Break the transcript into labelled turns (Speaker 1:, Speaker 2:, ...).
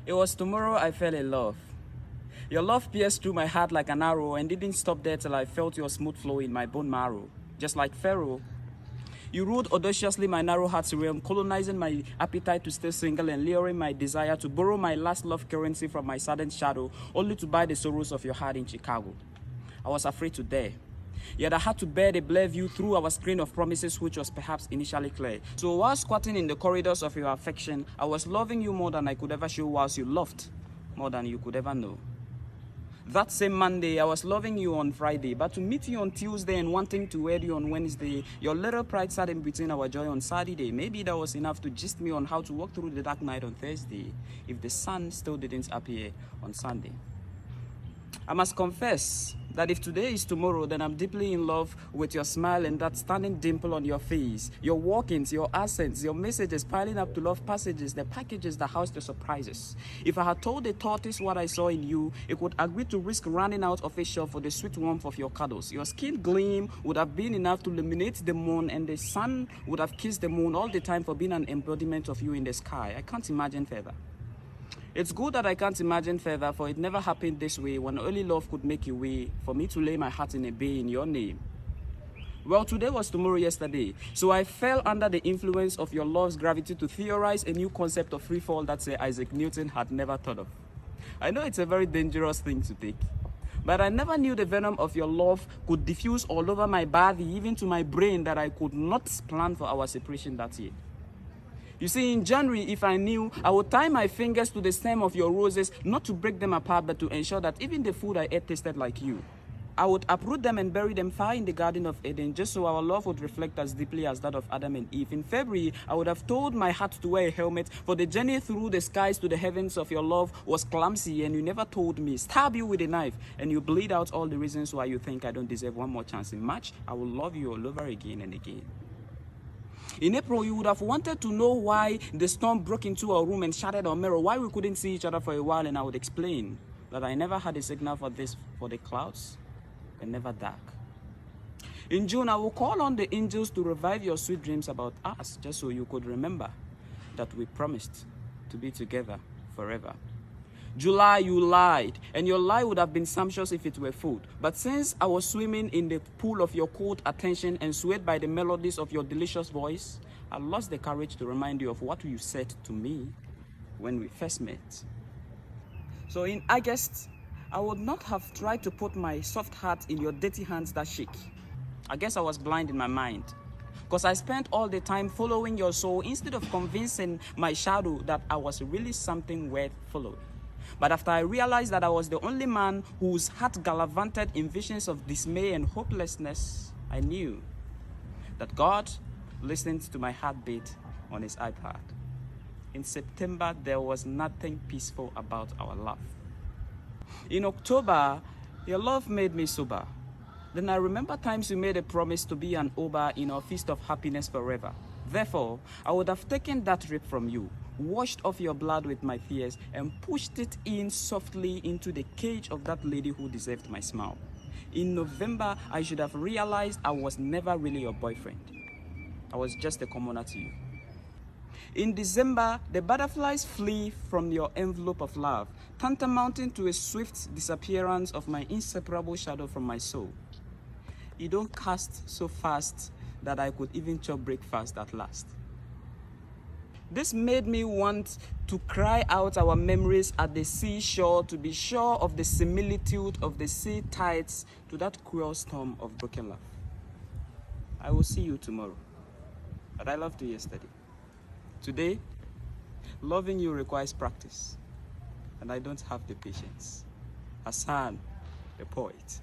Speaker 1: It was tomorrow I fell in love. Your love pierced through my heart like an arrow and didn't stop there till I felt your smooth flow in my bone marrow. Just like Pharaoh, you ruled audaciously my narrow heart's realm, colonizing my appetite to stay single and luring my desire to borrow my last love currency from my saddened shadow, only to buy the sorrows of your heart in Chicago. I was afraid to dare. Yet I had to bear the blare view through our screen of promises, which was perhaps initially clear. So while squatting in the corridors of your affection, I was loving you more than I could ever show, whilst you loved more than you could ever know. That same Monday, I was loving you on Friday, but to meet you on Tuesday and wanting to wed you on Wednesday, your little pride sat in between our joy on Saturday. Maybe that was enough to gist me on how to walk through the dark night on Thursday, if the sun still didn't appear on Sunday. I must confess that if today is tomorrow, then I'm deeply in love with your smile and that stunning dimple on your face, your walk-ins, your accents, your messages piling up to love passages, the packages that house the surprises. If I had told the tortoise what I saw in you, it would agree to risk running out of its shell for the sweet warmth of your cuddles. Your skin gleam would have been enough to illuminate the moon, and the sun would have kissed the moon all the time for being an embodiment of you in the sky. I can't imagine further. It's good that I can't imagine further, for it never happened this way, when only love could make a way for me to lay my heart in a bay in your name. Well, today was tomorrow yesterday, so I fell under the influence of your love's gravity to theorize a new concept of free fall that Sir Isaac Newton had never thought of. I know it's a very dangerous thing to take, but I never knew the venom of your love could diffuse all over my body, even to my brain, that I could not plan for our separation that year. You see, in January, if I knew, I would tie my fingers to the stem of your roses, not to break them apart, but to ensure that even the food I ate tasted like you. I would uproot them and bury them far in the Garden of Eden, just so our love would reflect as deeply as that of Adam and Eve. In February, I would have told my heart to wear a helmet, for the journey through the skies to the heavens of your love was clumsy, and you never told me. Stab you with a knife, and you bleed out all the reasons why you think I don't deserve one more chance. In March, I will love you all over again and again. In April, you would have wanted to know why the storm broke into our room and shattered our mirror, why we couldn't see each other for a while, and I would explain that I never had a signal for this, for the clouds were never dark. In June, I will call on the angels to revive your sweet dreams about us, just so you could remember that we promised to be together forever. July, you lied, and your lie would have been sumptuous if it were food. But since I was swimming in the pool of your cold attention and swayed by the melodies of your delicious voice, I lost the courage to remind you of what you said to me when we first met. So in August, I would not have tried to put my soft heart in your dirty hands that shake. I guess I was blind in my mind, because I spent all the time following your soul instead of convincing my shadow that I was really something worth following. But after I realized that I was the only man whose heart gallivanted in visions of dismay and hopelessness, I knew that God listened to my heartbeat on his iPad. In September, there was nothing peaceful about our love. In October, your love made me sober. Then I remember times you made a promise to be an Oba in our feast of happiness forever. Therefore, I would have taken that rib from you, washed off your blood with my tears, and pushed it in softly into the cage of that lady who deserved my smile. In November, I should have realized I was never really your boyfriend. I was just a commoner to you. In December, the butterflies flee from your envelope of love, tantamounting to a swift disappearance of my inseparable shadow from my soul. You don't cast so fast that I could even chop breakfast at last. This made me want to cry out our memories at the seashore, to be sure of the similitude of the sea tides to that cruel storm of broken love. I will see you tomorrow, but I loved you yesterday. Today, loving you requires practice, and I don't have the patience. Hassan, the poet.